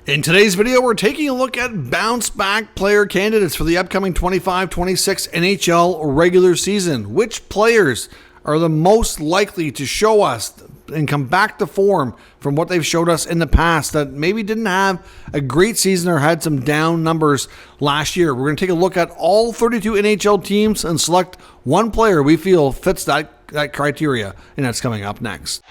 In today's video, we're taking a look at bounce-back player candidates for the upcoming 25-26 NHL regular season. Which players are the most likely to show us and come back to form from what they've showed us in the past that maybe didn't have a great season or had some down numbers last year? We're going to take a look at all 32 NHL teams and select one player we feel fits that criteria, and that's coming up next.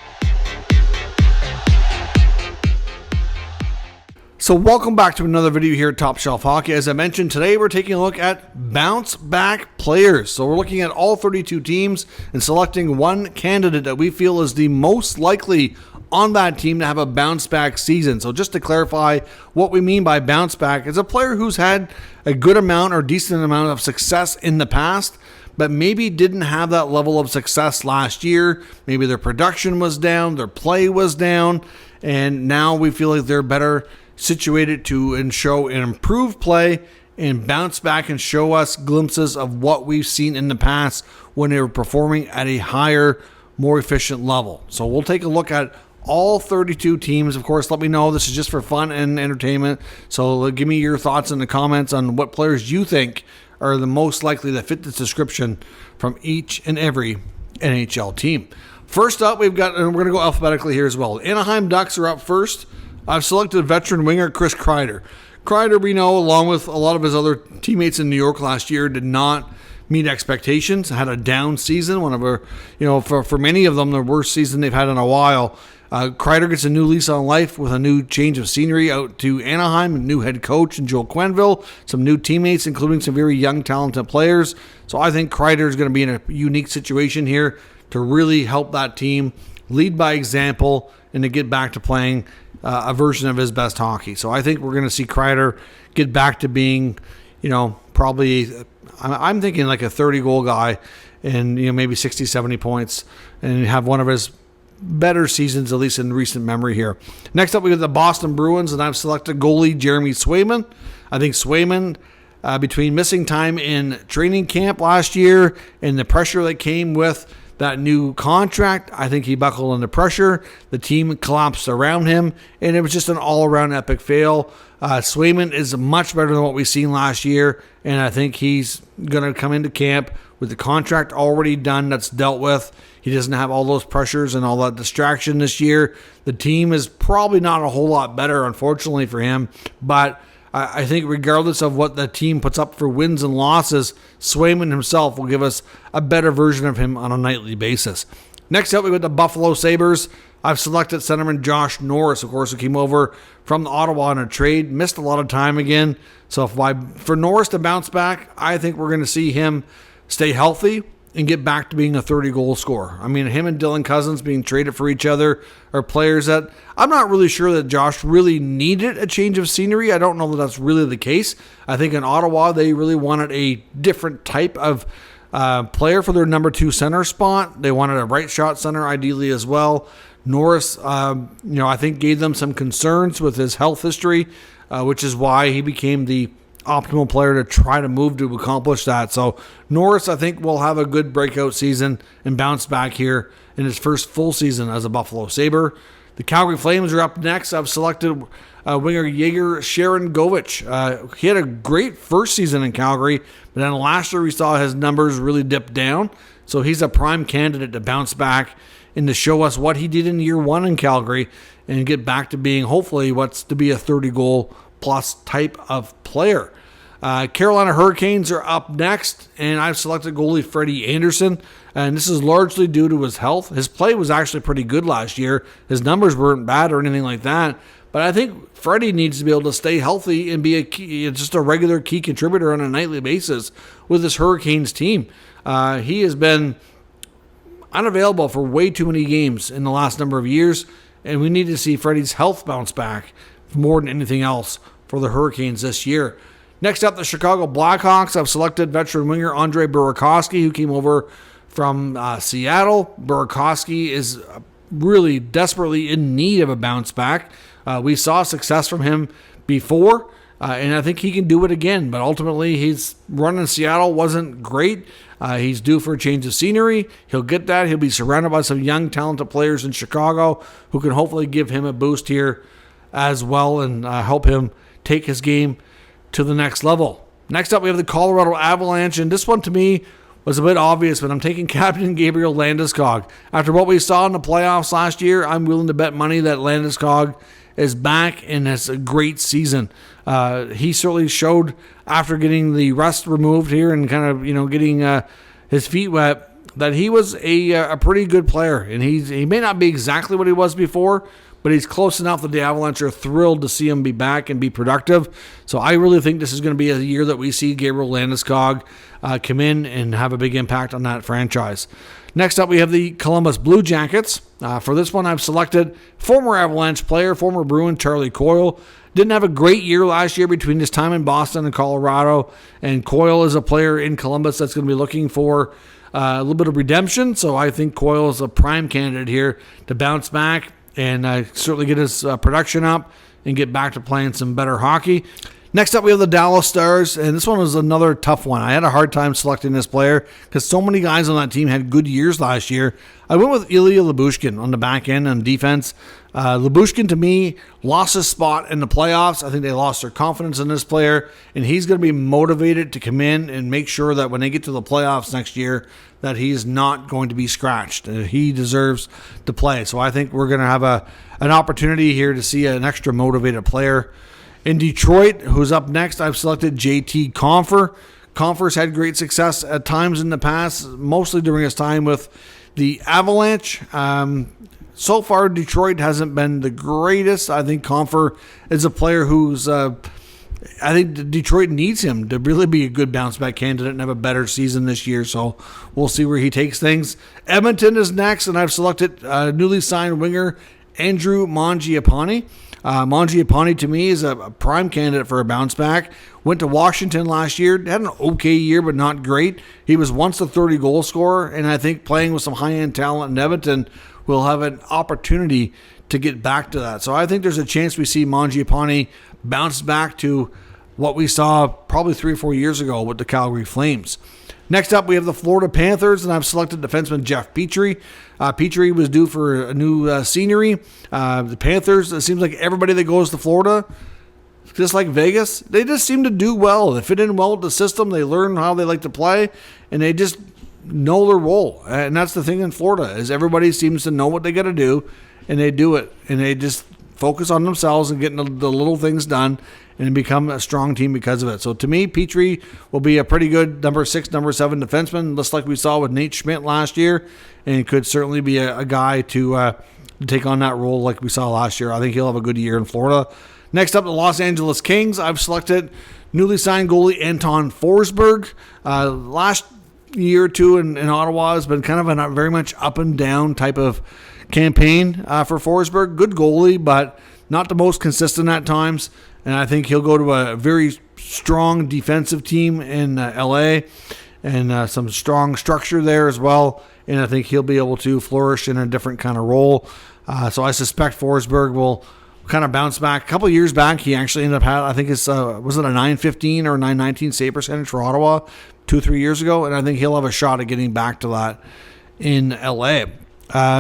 So welcome back to another video here at Top Shelf Hockey. As I mentioned, today we're taking a look at bounce-back players. So we're looking at all 32 teams and selecting one candidate that we feel is the most likely on that team to have a bounce-back season. So just to clarify what we mean by bounce-back, it's a player who's had a good amount or decent amount of success in the past, but maybe didn't have that level of success last year. Maybe their production was down, their play was down, and now we feel like they're better situated to show an improved play and bounce back and show us glimpses of what we've seen in the past when they were performing at a higher, more efficient level. So we'll take a look at all 32 teams. Of course, let me know. This is just for fun and entertainment. So give me your thoughts in the comments on what players you think are the most likely to fit this description from each and every NHL team. First up, we've got, and we're going to go alphabetically here as well. Anaheim Ducks are up first. I've selected veteran winger Chris Kreider. Kreider, we know, along with a lot of his other teammates in New York last year, did not meet expectations, had a down season, one of our, for many of them, the worst season they've had in a while. Kreider gets a new lease on life with a new change of scenery out to Anaheim, a new head coach in Joel Quenneville, some new teammates, including some very young, talented players. So I think Kreider is going to be in a unique situation here to really help that team lead by example and to get back to playing a version of his best hockey. So I think we're going to see Kreider get back to being, probably, I'm thinking like a 30-goal guy and, maybe 60, 70 points and have one of his better seasons, at least in recent memory here. Next up, we have the Boston Bruins, and I've selected goalie Jeremy Swayman. I think Swayman, between missing time in training camp last year and the pressure that came with that new contract, I think he buckled under pressure. The team collapsed around him, and it was just an all-around epic fail. Swayman is much better than what we've seen last year, and I think he's going to come into camp with the contract already done that's dealt with. He doesn't have all those pressures and all that distraction this year. The team is probably not a whole lot better, unfortunately for him, but I think regardless of what the team puts up for wins and losses, Swayman himself will give us a better version of him on a nightly basis. Next up, we got the Buffalo Sabres. I've selected centerman Josh Norris, of course, who came over from Ottawa in a trade, missed a lot of time again. So for Norris to bounce back, I think we're going to see him stay healthy and get back to being a 30-goal scorer. I mean, him and Dylan Cousins being traded for each other are players that I'm not really sure that Josh really needed a change of scenery. I don't know that that's really the case. I think in Ottawa, they really wanted a different type of player for their number 2 center spot. They wanted a right shot center ideally as well. Norris, I think gave them some concerns with his health history, which is why he became the optimal player to try to move to accomplish that. So Norris, I think, will have a good breakout season and bounce back here in his first full season as a Buffalo Sabre. The Calgary Flames are up next. I've selected winger Jaeger Sharangovich. He had a great first season in Calgary, but then last year we saw his numbers really dip down. So he's a prime candidate to bounce back and to show us what he did in year 1 in Calgary and get back to being hopefully what's to be a 30-goal plus type of player. Carolina Hurricanes are up next, and I've selected goalie Freddie Anderson, and this is largely due to his health. His play was actually pretty good last year. His numbers weren't bad or anything like that, but I think Freddie needs to be able to stay healthy and be just a regular key contributor on a nightly basis with this Hurricanes team. He has been unavailable for way too many games in the last number of years, and we need to see Freddie's health bounce back more than anything else for the Hurricanes this year. Next up, the Chicago Blackhawks. I've selected veteran winger Andrei Burakovsky, who came over from Seattle. Burakovsky is really desperately in need of a bounce back. We saw success from him before, and I think he can do it again. But ultimately, his run in Seattle wasn't great. He's due for a change of scenery. He'll get that. He'll be surrounded by some young, talented players in Chicago who can hopefully give him a boost here as well and help him take his game to the next level. Next up, we have the Colorado Avalanche, and this one to me was a bit obvious, but I'm taking Captain Gabriel Landeskog. After what we saw in the playoffs last year, I'm willing to bet money that Landeskog is back and has a great season. He certainly showed after getting the rust removed here and kind of getting his feet wet that he was a pretty good player, and he may not be exactly what he was before, but he's close enough that the Avalanche are thrilled to see him be back and be productive. So I really think this is going to be a year that we see Gabriel Landeskog come in and have a big impact on that franchise. Next up, we have the Columbus Blue Jackets. For this one, I've selected former Avalanche player, former Bruin Charlie Coyle. Didn't have a great year last year between his time in Boston and Colorado, and Coyle is a player in Columbus that's going to be looking for a little bit of redemption. So I think Coyle is a prime candidate here to bounce back and certainly get his production up and get back to playing some better hockey. Next up, we have the Dallas Stars, and this one was another tough one. I had a hard time selecting this player because so many guys on that team had good years last year. I went with Ilya Lyubushkin on the back end on defense. Lyubushkin, to me, lost his spot in the playoffs. I think they lost their confidence in this player, and he's going to be motivated to come in and make sure that when they get to the playoffs next year, that he's not going to be scratched. He deserves to play. So I think we're going to have an opportunity here to see an extra motivated player. In Detroit, who's up next, I've selected JT Compher. Compher's had great success at times in the past, mostly during his time with the Avalanche. So far, Detroit hasn't been the greatest. I think Compher is a player who's I think Detroit needs him to really be a good bounce-back candidate and have a better season this year, so we'll see where he takes things. Edmonton is next, and I've selected newly signed winger Andrew Mangiapane. Mangiapane, to me, is a prime candidate for a bounce-back. Went to Washington last year, had an okay year, but not great. He was once a 30-goal scorer, and I think playing with some high-end talent in Edmonton will have an opportunity to get back to that. So I think there's a chance we see Mangiapane bounce back to what we saw probably 3 or 4 years ago with the Calgary Flames. Next up, we have the Florida Panthers, and I've selected defenseman Jeff Petrie. Petrie was due for a new scenery. The Panthers, it seems like everybody that goes to Florida, just like Vegas, they just seem to do well. They fit in well with the system. They learn how they like to play, and they just know their role. And that's the thing in Florida, is everybody seems to know what they got to do, and they do it. And they just focus on themselves and getting the little things done and become a strong team because of it. So to me, Petrie will be a pretty good number 6, number 7 defenseman, just like we saw with Nate Schmidt last year, and could certainly be a guy to take on that role like we saw last year. I think he'll have a good year in Florida. Next up, the Los Angeles Kings. I've selected newly signed goalie Anton Forsberg. Last year or two in Ottawa has been kind of a very much up and down type of campaign for Forsberg. Good goalie, but not the most consistent at times. And I think he'll go to a very strong defensive team in LA and some strong structure there as well. And I think he'll be able to flourish in a different kind of role. So I suspect Forsberg will kind of bounce back. A couple of years back, he actually ended up having, I think it's, was it a 915 or 919 save percentage for Ottawa 2 or 3 years ago? And I think he'll have a shot at getting back to that in LA.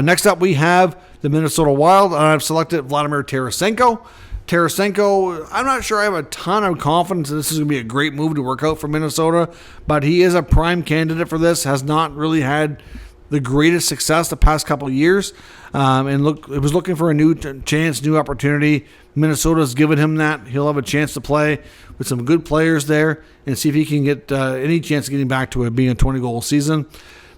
Next up, we have the Minnesota Wild. I've selected Vladimir Tarasenko. Tarasenko, I'm not sure I have a ton of confidence that this is going to be a great move to work out for Minnesota, but he is a prime candidate for this, has not really had the greatest success the past couple of years, and it was looking for a new chance, new opportunity. Minnesota's given him that. He'll have a chance to play with some good players there and see if he can get any chance of getting back to it being a 20-goal season.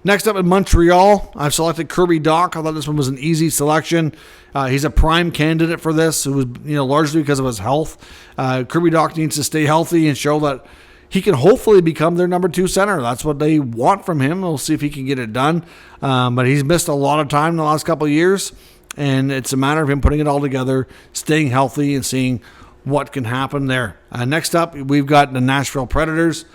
Next up in Montreal, I've selected Kirby Dach. I thought this one was an easy selection. He's a prime candidate for this. It was largely because of his health. Kirby Dach needs to stay healthy and show that he can hopefully become their number 2 center. That's what they want from him. We'll see if he can get it done. But he's missed a lot of time in the last couple of years, and it's a matter of him putting it all together, staying healthy, and seeing what can happen there. Next up, we've got the Nashville Predators.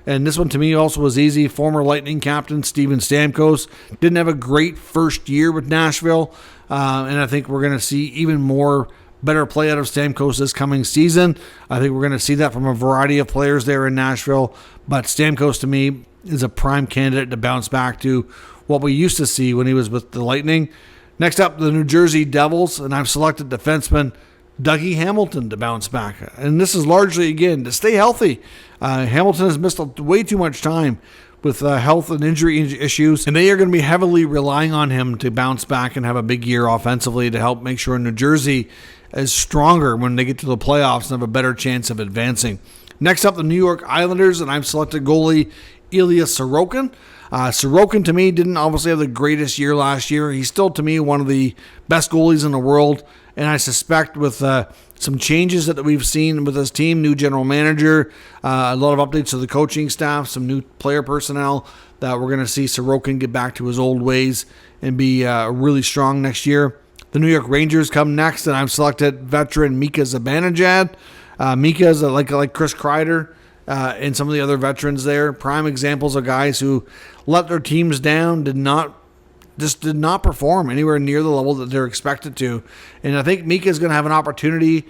And this one to me also was easy. Former Lightning captain Steven Stamkos didn't have a great first year with Nashville. And I think we're going to see even more better play out of Stamkos this coming season. I think we're going to see that from a variety of players there in Nashville. But Stamkos to me is a prime candidate to bounce back to what we used to see when he was with the Lightning. Next up, the New Jersey Devils. And I've selected defenseman Dougie Hamilton to bounce back. And this is largely, again, to stay healthy. Hamilton has missed way too much time with health and injury issues, and they are going to be heavily relying on him to bounce back and have a big year offensively to help make sure New Jersey is stronger when they get to the playoffs and have a better chance of advancing. Next up, the New York Islanders, and I've selected goalie Ilya Sorokin. Sorokin, to me, didn't obviously have the greatest year last year. He's still, to me, one of the best goalies in the world, and I suspect with some changes that we've seen with this team, new general manager, a lot of updates to the coaching staff, some new player personnel, that we're going to see Sorokin get back to his old ways and be really strong next year. The New York Rangers come next, and I've selected veteran Mika Zibanejad. Mika is like Chris Kreider and some of the other veterans there. Prime examples of guys who let their teams down, did not perform anywhere near the level that they're expected to. And I think Mika is going to have an opportunity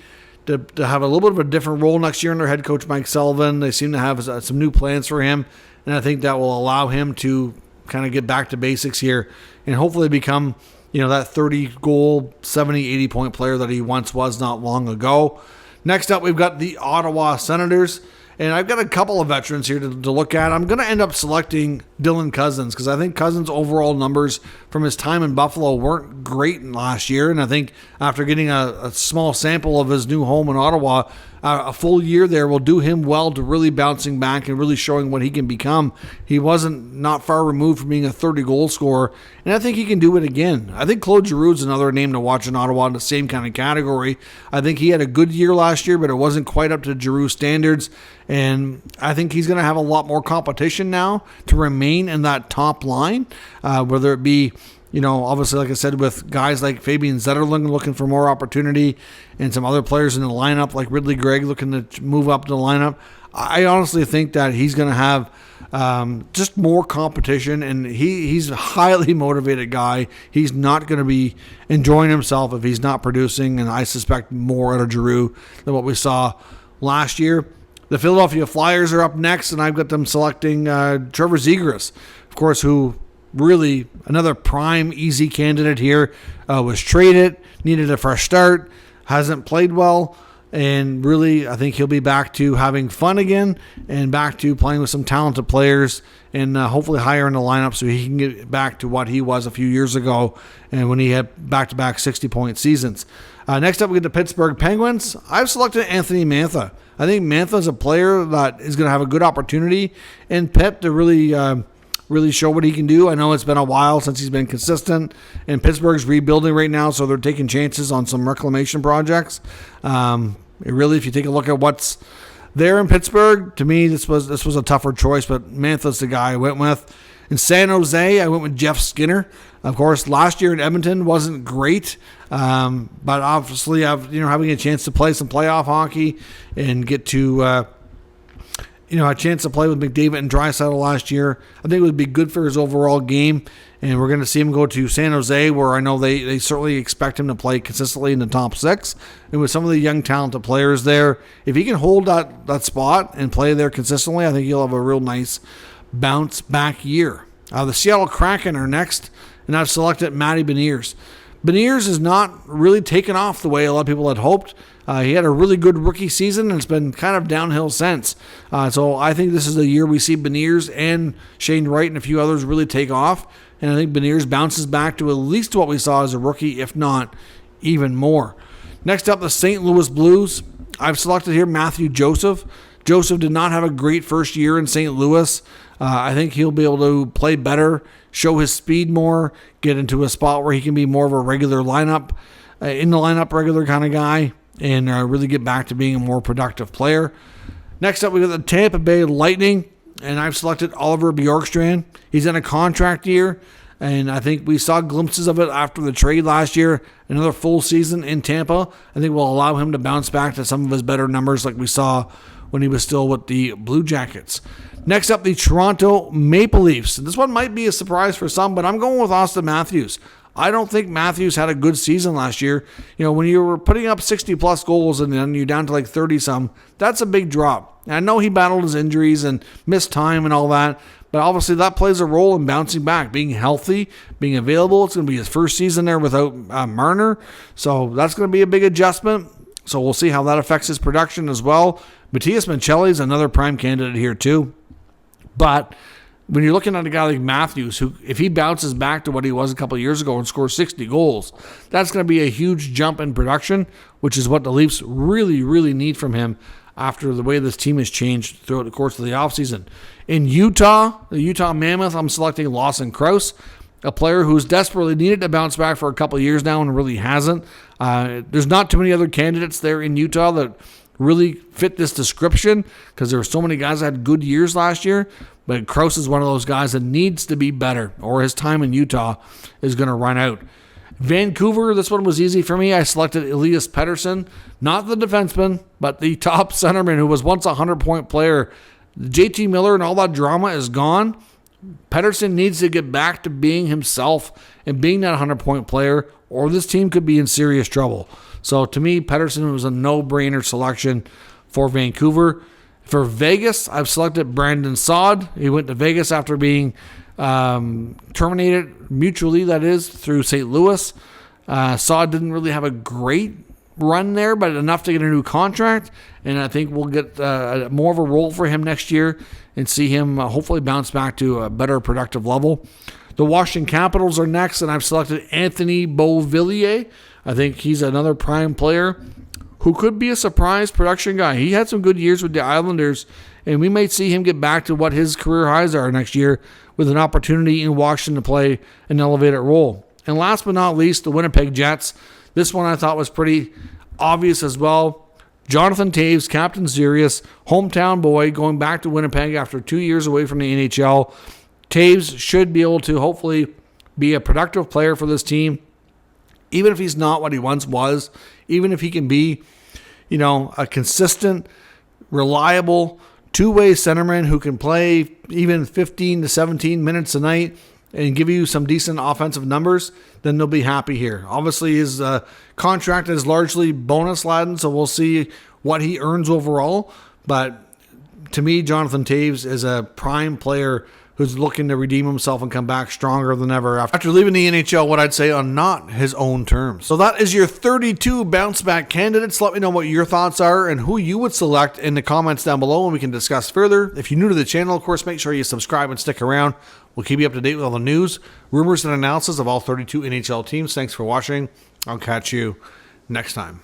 to have a little bit of a different role next year under head coach Mike Sullivan. They seem to have some new plans for him, and I think that will allow him to kind of get back to basics here and hopefully become, that 30-goal, 70, 80-point player that he once was not long ago. Next up, we've got the Ottawa Senators. And I've got a couple of veterans here to look at. I'm going to end up selecting Dylan Cousins because I think Cousins' overall numbers from his time in Buffalo weren't great last year. And I think after getting a small sample of his new home in Ottawa, a full year there will do him well to really bouncing back and really showing what he can become. He wasn't not far removed from being a 30-goal scorer, and I think he can do it again. I think Claude Giroux's another name to watch in Ottawa in the same kind of category. I think he had a good year last year, but it wasn't quite up to Giroux standards, and I think he's going to have a lot more competition now to remain in that top line, whether it be obviously, like I said, with guys like Fabian Zetterlund looking for more opportunity and some other players in the lineup like Ridley Gregg looking to move up the lineup, I honestly think that he's going to have just more competition, and he's a highly motivated guy. He's not going to be enjoying himself if he's not producing, and I suspect more out of Giroux than what we saw last year. The Philadelphia Flyers are up next, and I've got them selecting Trevor Zegras, of course, who really another prime easy candidate here, was traded, needed a fresh start, hasn't played well, and really I think he'll be back to having fun again and back to playing with some talented players and hopefully higher in the lineup so he can get back to what he was a few years ago and when he had back-to-back 60-point seasons. Next up, we get the Pittsburgh Penguins. I've selected Anthony Mantha. I think Mantha's a player that is going to have a good opportunity in Pitt to really show what he can do. I know it's been a while since he's been consistent, and Pittsburgh's rebuilding right now, so they're taking chances on some reclamation projects. Really, if you take a look at what's there in Pittsburgh, to me, this was a tougher choice, but Mantha's the guy I went with. In San Jose, I went with Jeff Skinner. Of course, last year in Edmonton wasn't great, but obviously, having a chance to play some playoff hockey and get to a chance to play with McDavid and Draisaitl last year, I think it would be good for his overall game. And we're going to see him go to San Jose, where I know they certainly expect him to play consistently in the top six. And with some of the young, talented players there, if he can hold that spot and play there consistently, I think he'll have a real nice bounce-back year. The Seattle Kraken are next, and I've selected Matty Beniers. Beniers is not really taken off the way a lot of people had hoped. He had a really good rookie season, and it's been kind of downhill since. So I think this is the year we see Beniers and Shane Wright and a few others really take off. And I think Beniers bounces back to at least what we saw as a rookie, if not even more. Next up, the St. Louis Blues. I've selected here Matthew Joseph. Joseph did not have a great first year in St. Louis. I think he'll be able to play better, show his speed more, get into a spot where he can be more of a regular lineup, regular kind of guy, and really get back to being a more productive player. Next up, we got the Tampa Bay Lightning, and I've selected Oliver Bjorkstrand. He's in a contract year, and I think we saw glimpses of it after the trade last year. Another full season in Tampa, I think will allow him to bounce back to some of his better numbers like we saw when he was still with the Blue Jackets. Next up, the Toronto Maple Leafs. This one might be a surprise for some, but I'm going with Austin Matthews. I don't think Matthews had a good season last year. When you were putting up 60-plus goals and then you're down to like 30-some, that's a big drop. And I know he battled his injuries and missed time and all that, but obviously that plays a role in bouncing back, being healthy, being available. It's going to be his first season there without Marner, so that's going to be a big adjustment. So we'll see how that affects his production as well. Matias Mancelli is another prime candidate here too. But when you're looking at a guy like Matthews, who if he bounces back to what he was a couple of years ago and scores 60 goals, that's going to be a huge jump in production, which is what the Leafs really, really need from him after the way this team has changed throughout the course of the offseason. In Utah, the Utah Mammoth, I'm selecting Lawson Krause, a player who's desperately needed to bounce back for a couple of years now and really hasn't. There's not too many other candidates there in Utah that really fit this description because there were so many guys that had good years last year, but Krause is one of those guys that needs to be better or his time in Utah is going to run out. Vancouver, this one was easy for me. I selected Elias Pettersson, not the defenseman, but the top centerman who was once a 100-point player. JT Miller and all that drama is gone. Pettersson needs to get back to being himself and being that 100-point player, or this team could be in serious trouble. So to me, Pettersson was a no-brainer selection for Vancouver. For Vegas, I've selected Brandon Saad. He went to Vegas after being terminated mutually, that is, through St. Louis. Saad didn't really have a great run there, but enough to get a new contract, and I think we'll get more of a role for him next year and see him hopefully bounce back to a better productive level. The Washington Capitals are next, and I've selected Anthony Beauvillier. I think he's another prime player who could be a surprise production guy. He had some good years with the Islanders, and we might see him get back to what his career highs are next year with an opportunity in Washington to play an elevated role. And last but not least, the Winnipeg Jets. This one I thought was pretty obvious as well. Jonathan Toews, Captain Serious, hometown boy, going back to Winnipeg after 2 years away from the NHL. Toews should be able to hopefully be a productive player for this team, even if he's not what he once was, even if he can be, a consistent, reliable, two-way centerman who can play even 15 to 17 minutes a night and give you some decent offensive numbers, then they'll be happy here. Obviously, his contract is largely bonus-laden, so we'll see what he earns overall. But to me, Jonathan Toews is a prime player who's looking to redeem himself and come back stronger than ever after leaving the NHL, what I'd say, on not his own terms. So that is your 32 bounce-back candidates. Let me know what your thoughts are and who you would select in the comments down below, and we can discuss further. If you're new to the channel, of course, make sure you subscribe and stick around. We'll keep you up to date with all the news, rumors, and analysis of all 32 NHL teams. Thanks for watching. I'll catch you next time.